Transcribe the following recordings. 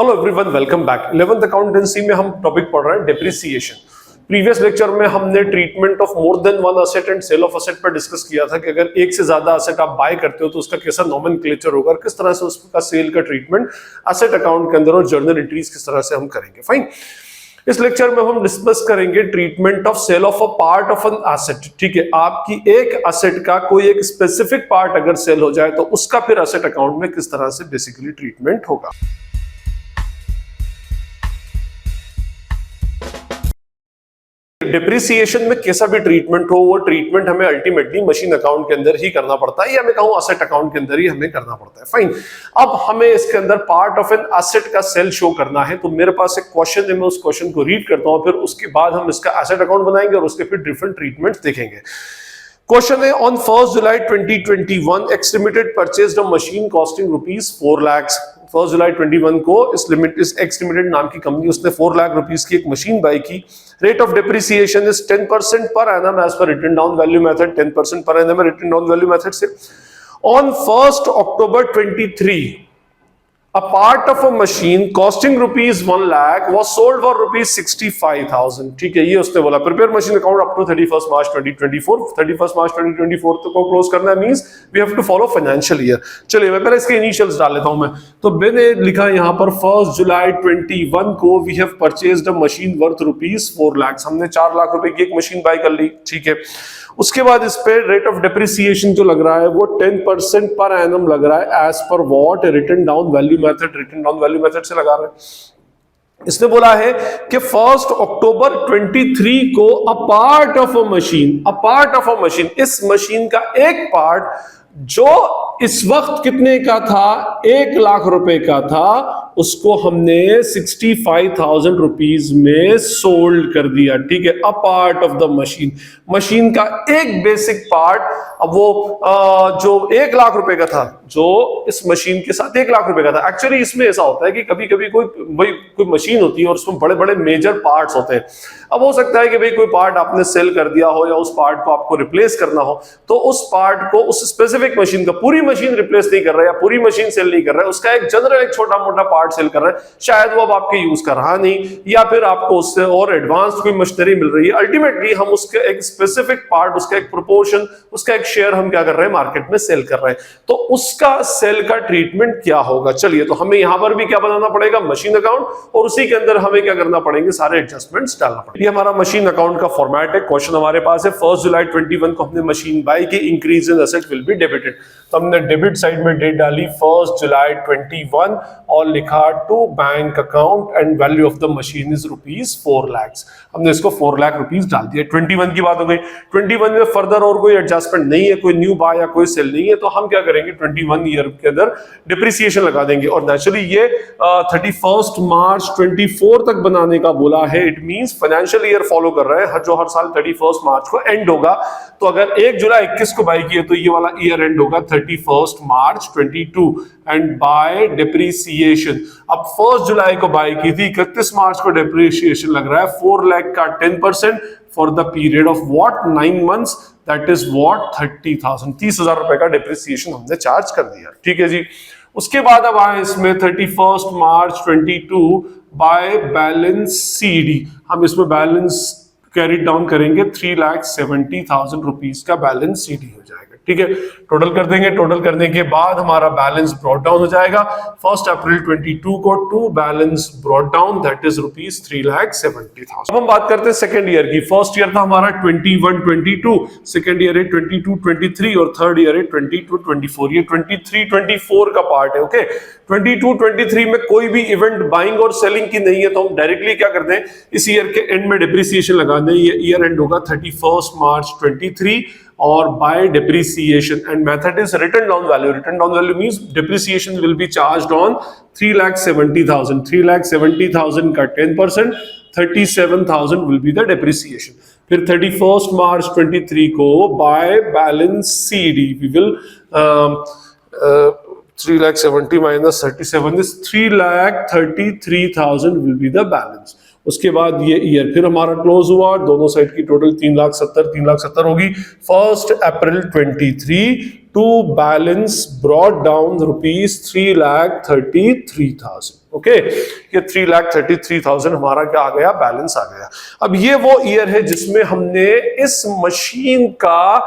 Hello everyone, welcome back. 11th accountancy में हम topic पढ़ रहे हैं डेप्रिसिएशन। प्रीवियस लेक्चर में हमने treatment of more than one asset and sale of asset पर डिस्कस किया था कि अगर एक से ज्यादा असेट आप बाय करते हो तो उसका कैसा नॉमेनक्लेचर होगा, किस तरह से उसका सेल का ट्रीटमेंट असेट अकाउंट के अंदर और जर्नल एंट्रीज किस तरह से हम करेंगे। फाइन। इस लेक्चर में हम डिस्कस करेंगे treatment of sale of a part of an asset. ठीक है, आपकी एक असेट का कोई एक स्पेसिफिक पार्ट अगर सेल हो जाए तो उसका फिर असेट अकाउंट में किस तरह से बेसिकली ट्रीटमेंट होगा। डिप्रिसिएशन में कैसा भी ट्रीटमेंट हो, वो ट्रीटमेंट हमें अल्टीमेटली मशीन अकाउंट के अंदर ही करना पड़ता है, या मैं कहूं असेट अकाउंट के अंदर ही हमें करना पड़ता है। फाइन। अब हमें इसके अंदर पार्ट ऑफ एन एसेट का सेल शो करना है, तो मेरे पास एक क्वेश्चन है, मैं उस क्वेश्चन को रीड करता हूं, फिर उसके बाद हम इसका एसेट अकाउंट बनाएंगे और उसके फिर डिफरेंट ट्रीटमेंट देखेंगे। क्वेश्चन है, on 1 July 2021 X limited purchased a machine costing ₹4 lakh. 1 जुलाई 21 को इस एक्स लिमिटेड नाम की कंपनी उसने 4 लाख रुपीस की एक मशीन बाय की। Rate of depreciation is 10% per annum as per written down value method. 10% per annum written down value method से। On 1 October 23 a part of a machine costing ₹1 lakh was sold for ₹65,000। ठीक है, ये उसने बोला prepare machine account up to 31 मार्च 2024। 31 मार्च 2024 तक को close करना है, means we have to follow financial year. चलिए मैं पहले इसके इनिशियल्स डाल लेता हूं। मैं तो मैंने लिखा यहां पर 1 जुलाई 21 को we have purchased a machine worth ₹4 lakh. हमने 4 लाख रुपए की एक मशीन बाय कर ली। ठीक है, उसके बाद इस पे रेट ऑफ डेप्रिसिएशन जो लग रहा है वो 10% पर एनम लग रहा है एज पर what written down value method. Written down value method से लगा रहे हैं। इसने बोला है कि 1 अक्टूबर 23 को अ पार्ट ऑफ अ मशीन, इस मशीन का एक पार्ट जो इस वक्त कितने का था, 1 लाख रुपए का था, उसको हमने 65,000 रुपीज में सोल्ड कर दिया। ठीक है, अ पार्ट ऑफ द मशीन का एक बेसिक पार्ट। अब वो जो 1 लाख रुपए का था, जो इस मशीन के साथ 1 लाख रुपए का था। एक्चुअली इसमें ऐसा होता है कि कभी कभी कोई मशीन होती है और उसमें बड़े बड़े मेजर पार्ट्स होते हैं। अब हो सकता है कि भाई कोई पार्ट आपने सेल कर दिया हो या उस पार्ट को आपको रिप्लेस करना हो, तो उस पार्ट को उस स्पेसिफिक मशीन का पूरी मशीन रिप्लेस नहीं कर रहा है या पूरी मशीन सेल नहीं कर रहा है, उसका एक जनरल एक छोटा मोटा पार्ट सेल कर रहा है। शायद वो अब आपके यूज कर रहा नहीं, या फिर आपको उससे और एडवांस कोई मशीनरी मिल रही है। अल्टीमेटली हम उसके एक स्पेसिफिक पार्ट, उसका एक प्रोपोर्शन, उसका एक शेयर हम क्या कर रहे हैं, मार्केट में सेल कर रहे हैं। तो उसका सेल का ट्रीटमेंट क्या होगा। चलिए, तो हमें यहां पर भी क्या बनाना पड़ेगा, मशीन अकाउंट, और उसी के अंदर हमें क्या करना पड़ेंगे, सारे एडजस्टमेंट्स डालना पड़ेगा। ये हमारा मशीन अकाउंट का फॉर्मेट है। क्वेश्चन हमारे पास है 1 जुलाई 21 को हमने मशीन बाय की, increase in asset will be debited. तो हमने डेबिट साइड में डेट डाली 1 जुलाई 21 और लिखा to bank account and value of the machine is ₹4 lakh. हमने इसको 4 लाख रुपीस डाल दिया। 21 की बात हो गई। 21 में फर्दर और कोई एडजस्टमेंट नहीं है, कोई न्यू बाय या कोई सेल नहीं है, तो हम क्या करेंगे, 21 ईयर के अंदर डिप्रिसिएशन लगा देंगे। और नेचुरली ये 31 मार्च 24 तक बनाने का बोला है। It means financial year follow कर रहे हैं, जो हर साल 31 मार्च को एंड होगा। तो अगर 1 जुलाई 21 को बाय किया तो ये वाला ईयर एंड होगा 31 मार्च 22 एंड बाय डिप्रिसिएशन। अब 1 जुलाई को बाय की थी, 31 मार्च को डिप्रिसिएशन लग रहा है 4 लाख का 10% for the period of what 9 months, that is what 30,000। 30,000 रुपए का डिप्रिसिएशन हमने चार्ज कर दिया। ठीक है जी। उसके बाद अब आए इसमें 31 मार्च 22 बाय बैलेंस CD। हम इसमें बैलेंस कैरी डाउन करेंगे, 3,70,000 रुपीज का बैलेंस CD हो जाएगा। ठीक है, टोटल कर देंगे। टोटल करने के बाद हमारा बैलेंस ब्रॉट डाउन हो जाएगा 1 अप्रैल 22 को to balance brought down, that is ₹3,70,000। अब हम बात करते हैं सेकंड ईयर की। फर्स्ट ईयर था हमारा 21-22, सेकंड ईयर है 22-23 और थर्ड ईयर है 22-24। ये 23-24 का पार्ट है। ओके, 22-23 में कोई भी इवेंट बाइंग और सेलिंग की नहीं है, तो हम डायरेक्टली क्या करते हैं, इस ईयर के एंड में डिप्रिसिएशन लगा दें। ये ईयर एंड होगा 31 मार्च 23 और by depreciation and method is written down value. Written down value means depreciation will be charged on 3,70,000। 3,70,000 का 10%, 37,000 विल बी द डिप्रिसिएशन। फिर 31 मार्च 23 को by balance CD we will 3,70,000 minus 37 is 3,33,000 will be the balance। उसके बाद ये year फिर हमारा close हुआ, दोनों साइड की टोटल 3,70,000 होगी। 1 अप्रैल 23 to balance brought down ₹3,33,000। Okay, ये 3,33,000 हमारा क्या आ गया, बैलेंस आ गया। अब ये वो ईयर है जिसमें हमने इस मशीन का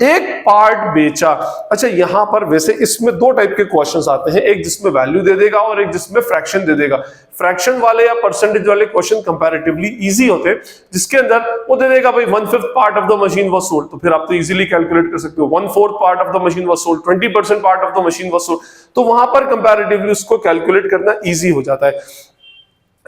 एक पार्ट बेचा। अच्छा, यहां पर वैसे इसमें दो टाइप के क्वेश्चंस आते हैं, एक जिसमें वैल्यू दे देगा और एक जिसमें फ्रैक्शन दे देगा। फ्रैक्शन वाले या परसेंटेज वाले क्वेश्चन कंपैरेटिवली इजी होते हैं, जिसके अंदर वो दे देगा भाई 1/5 part of the machine was sold, तो फिर आप तो इजीली कैलकुलेट कर सकते हो 1/4 part of the machine was sold, 20% part of the machine was sold, तो वहां पर कंपैरेटिवली उसको कैलकुलेट करना इजी हो जाता है।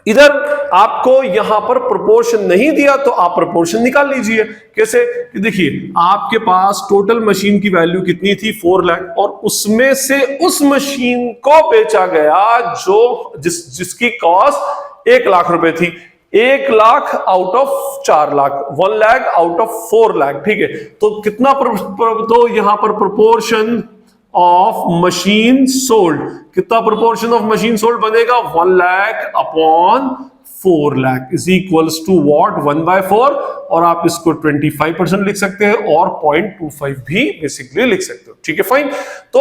इधर आपको यहां पर प्रोपोर्शन नहीं दिया तो आप प्रोपोर्शन निकाल लीजिए। कैसे, कि देखिए आपके पास टोटल मशीन की वैल्यू कितनी थी, 4 लाख, और उसमें से उस मशीन को बेचा गया जो जिसकी कॉस्ट 1 लाख रुपए थी। 1 lakh out of 4 lakh, 1 lakh out of 4 lakh, ठीक है। तो कितना तो यहां पर प्रोपोर्शन ऑफ मशीन सोल्ड, कितना प्रोपोर्शन ऑफ मशीन सोल्ड बनेगा, 1 lakh upon 4 lakh is equals to what, 1/4, और आप इसको 25% लिख सकते हैं और 0.25 भी बेसिकली लिख सकते हो, ठीक है, फाइन। तो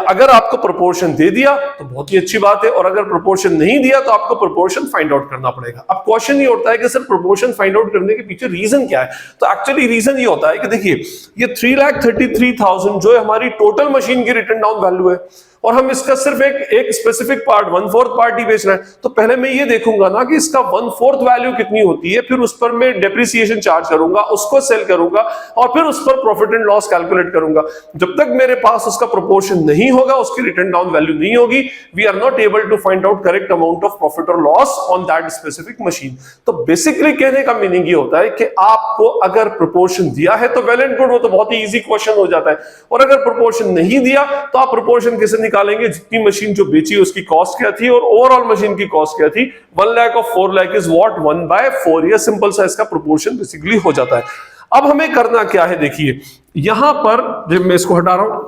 अगर आपको प्रोपोर्शन दे दिया तो बहुत ही अच्छी बात है, और अगर प्रोपोर्शन नहीं दिया तो आपको प्रोपोर्शन फाइंड आउट करना पड़ेगा। अब क्वेश्चन ये होता है कि सर प्रोपोर्शन फाइंड आउट करने के पीछे रीजन क्या है, तो एक्चुअली रीजन ये होता है कि देखिए ये 3,33,000 जो हमारी टोटल मशीन की रिटन डाउन वैल्यू है, और हम इसका सिर्फ एक स्पेसिफिक पार्ट 1/4 पार्ट ही बेच रहे हैं, तो पहले मैं ये देखूंगा ना कि इसका 1/4 वैल्यू कितनी होती है, फिर उस पर मैं डेप्रिसिएशन चार्ज करूंगा, उसको सेल करूंगा, और फिर उस पर प्रॉफिट एंड लॉस कैलकुलेट करूंगा। जब तक मेरे पास उसका प्रोपोर्शन नहीं होगा, उसकी रिटन डाउन वैल्यू नहीं होगी, we are not able to find out correct amount of profit और loss on that specific machine. तो बेसिकली कहने का मीनिंग ये होता है कि आपको अगर प्रोपोर्शन दिया है तो वेल एंड गुड, वो तो बहुत ही इजी क्वेश्चन हो जाता है, और अगर प्रोपोर्शन नहीं दिया तो आप प्रोपोर्शन कैसे निकालेंगे, जितनी मशीन जो बेची उसकी कॉस्ट क्या थी और ओवरऑल मशीन की कॉस्ट क्या थी, 1 lakh of 4 lakh is what, 1/4। ये सिंपल सा इसका प्रोपोर्शन बेसिकली हो जाता है। अब हमें करना क्या है, देखिए यहां पर जब मैं इसको हटा रहा हूं,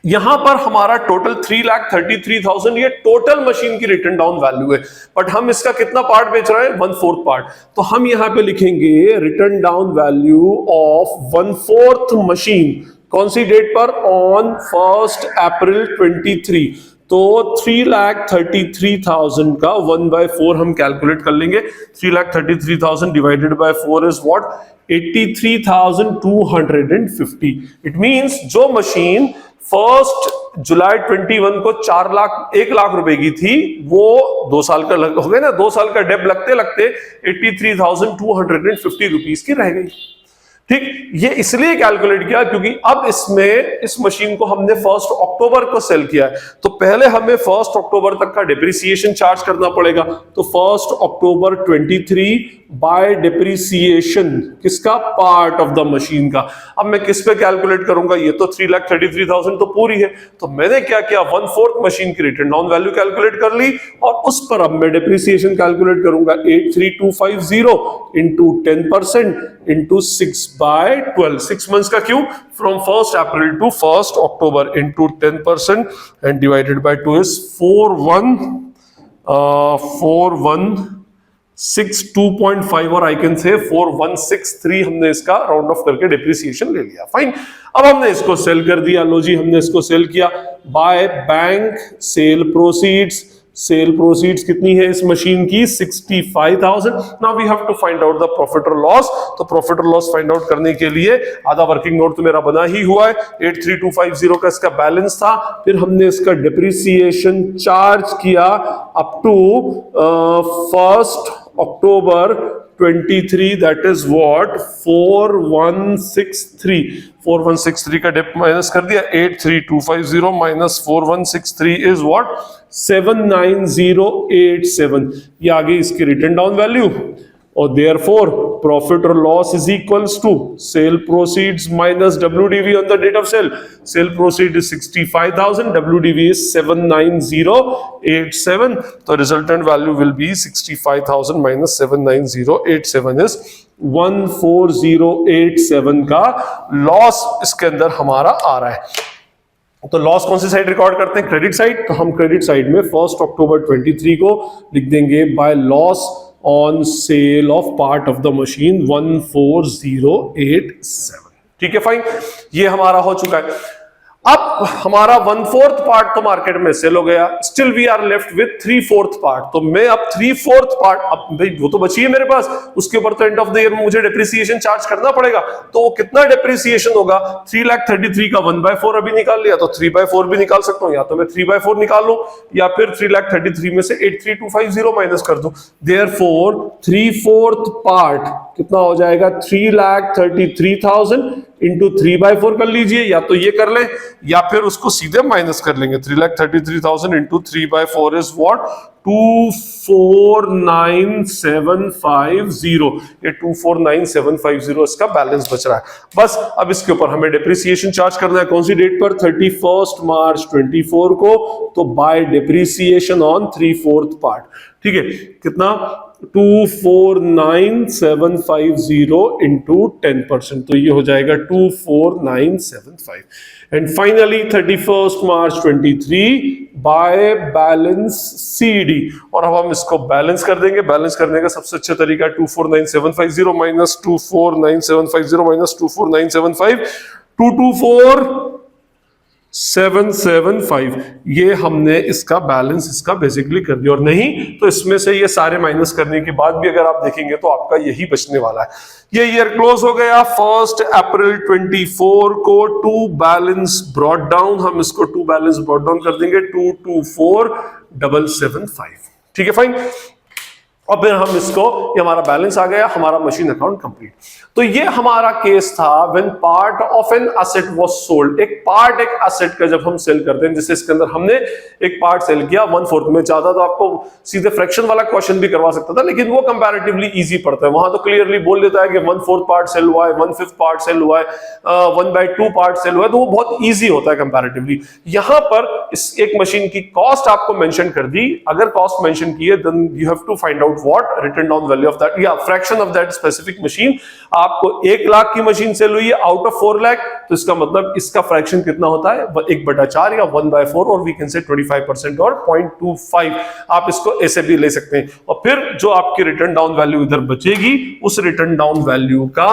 यहां पर हमारा टोटल 3,33,000 ये टोटल मशीन की रिटन डाउन वैल्यू है, बट हम इसका कितना पार्ट बेच रहे हैं, 1/4 पार्ट। तो हम यहां पे लिखेंगे written down value of 1/4 machine, कौन सी डेट पर, ऑन 1 अप्रैल 23। तो 3,33,000 का 1/4 हम कैलकुलेट कर लेंगे। 3,33,000 divided by 4 is what, 83,250। It means जो मशीन 1 जुलाई 21 को 1 लाख रुपए की थी, वो 2 साल का हो गया ना, 2 साल का डेप लगते लगते 83,250 रुपीस की रह गई। ठीक, ये इसलिए कैलकुलेट किया क्योंकि अब इसमें इस मशीन को हमने 1 अक्टूबर को सेल किया है, तो पहले हमें 1 अक्टूबर तक का डिप्रिसिएशन चार्ज करना पड़ेगा। तो 1 अक्टूबर 23 बाय डिप्रिसिएशन किसका, पार्ट ऑफ द मशीन का। अब मैं किस पे कैलकुलेट करूंगा, ये तो 3,33,000 तो पूरी है, तो मैंने क्या किया, 1/4 मशीन की रिटन डाउन वैल्यू कैलकुलेट कर ली, और उस पर अब मैं डिप्रिसिएशन कैलकुलेट करूंगा, 83,250 इंटू 10% इंटू 6/12, 6 मंथ्स का, क्यों, from 1 April to 1 October into 10% and divided by 2 is 4162.5, और आई कैन से 4163 हमने इसका राउंड ऑफ करके डिप्रिसिएशन ले लिया, फाइन। अब हमने इसको सेल कर दिया, लो जी हमने इसको सेल किया by bank sale proceeds. Sale proceeds कितनी है इस मशीन की, 65,000। Now we have to find out the profit और लॉस। तो प्रॉफिट और लॉस फाइंड आउट करने के लिए आधा वर्किंग नोट तो मेरा बना ही हुआ है, 83,250 का इसका बैलेंस था, फिर हमने इसका डिप्रिसिएशन चार्ज किया up to 1 October 23, that is what, 4163 का डिप माइनस कर दिया, 83,250 माइनस 4163 इज व्हाट, 79087। ये आ गई इसकी रिटन डाउन वैल्यू, और देयरफॉर प्रॉफिट और loss is equals to sale proceeds minus WDV on the date of sale. Sale proceed is 65,000, WDV is 79087, तो resultant value will be 65,000 minus 79087 is 14087 का loss इसके अंदर हमारा आ रहा है। तो लॉस कौन सी साइड रिकॉर्ड करते हैं, क्रेडिट साइड। तो हम क्रेडिट साइड में 1 अक्टूबर 23 को लिख देंगे by loss on sale of part of the machine 14087। ठीक है, फाइन, ये हमारा हो चुका है। अब हमारा 1/4 पार्ट तो मार्केट में सेल हो गया, still we are left with 3/4 part. तो मैं अब 3/4 पार्ट, अब भाई वो तो बची है मेरे पास, उसके ऊपर तो एंड ऑफ द ईयर में मुझे डेप्रिसिएशन चार्ज करना पड़ेगा। तो वो कितना डेप्रिसिएशन होगा, 3,33,000 का 1/4 अभी निकाल लिया, तो 3/4 भी निकाल सकता हूं, या तो मैं 3/4 निकाल लूं या फिर 3,33,000 में से 83250 माइनस कर दूं। देयरफॉर 3/4 पार्ट कितना हो जाएगा, 3,33,000 इंटू 3/4 कर लीजिए, या तो ये कर ले या फिर उसको सीधे माइनस कर लेंगे। 3,33,000 इंटू 3/4 इज व्हाट, 249,750। ये 249,750 इसका बैलेंस बच रहा है। बस अब इसके ऊपर हमें डेप्रिसिएशन चार्ज करना है, कौन सी डेट पर, 31 मार्च 24 को। तो बाय डेप्रिसिएशन ऑन 3/4 पार्ट, ठीक है, कितना, 249,750 इंटू 10%, तो ये हो जाएगा 24975। एंड फाइनली 31 मार्च 23 बाय बैलेंस CD। और अब हम इसको बैलेंस कर देंगे। बैलेंस करने का सबसे अच्छा तरीका 249,750 माइनस 249,750 माइनस 249,750, 224,775। ये हमने इसका बैलेंस इसका बेसिकली कर दिया। और नहीं तो इसमें से ये सारे माइनस करने के बाद भी अगर आप देखेंगे तो आपका यही बचने वाला है। ये ईयर क्लोज हो गया 1 अप्रैल 24 को। टू बैलेंस ब्रॉट डाउन, हम इसको टू बैलेंस ब्रॉट डाउन कर देंगे 224,775, ठीक है, फाइन। और फिर हम इसको, ये हमारा बैलेंस आ गया, हमारा मशीन अकाउंट कंप्लीट। तो ये हमारा केस था when part of an asset was sold. एक पार्ट, एक एसेट का जब हम सेल करते हैं, जैसे इसके अंदर हमने एक पार्ट सेल किया 1/4 में, चाहता तो आपको सीधे फ्रैक्शन वाला क्वेश्चन भी करवा सकता था, लेकिन वो कंपैरेटिवली इजी पड़ता है। वहां तो क्लियरली बोल देता है कि 1/4 पार्ट सेल हुआ है, 1/5 पार्ट सेल हुआ है, 1/2 पार्ट सेल हुआ है, तो वो बहुत ईजी होता है कंपैरेटिवली। यहां पर इस एक मशीन की कॉस्ट आपको मेंशन कर दी। अगर कॉस्ट मेंशन की है then you have to find out what written down value of that या fraction of that specific machine. आपको 1 लाख की मशीन सेल हुई है आउट ऑफ 4 लाख, तो इसका मतलब इसका फ्रैक्शन कितना होता है, 1/4 या 1/4, और वी कैन से 25% और 0.25। आप इसको ऐसे भी ले सकते हैं। और फिर जो आपकी रिटर्न डाउन वैल्यू इधर बचेगी, उस रिटर्न डाउन वैल्यू का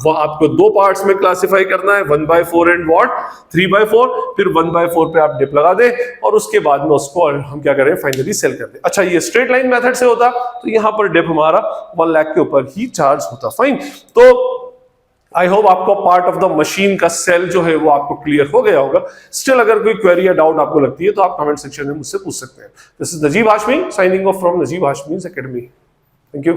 वो आपको 2 पार्ट्स में क्लासिफाई करना है, 1/4 एंड व्हाट 3/4। फिर 1/4 पे आप डिप लगा दें और उसके बाद में उसको हम क्या करें, फाइनली सेल कर दें। अच्छा, ये स्ट्रेट लाइन मेथड से होता तो यहां पर डिप हमारा 1 लाख के ऊपर ही चार्ज होता, फाइन। तो आई होप आपको पार्ट ऑफ द मशीन का सेल जो है वो आपको क्लियर हो गया होगा। स्टिल अगर कोई क्वेरी या डाउट आपको लगती है तो आप कमेंट सेक्शन में मुझसे पूछ सकते हैं। This is Najeeb Hashmi signing off from Najeeb Hashmi's academy. Thank you.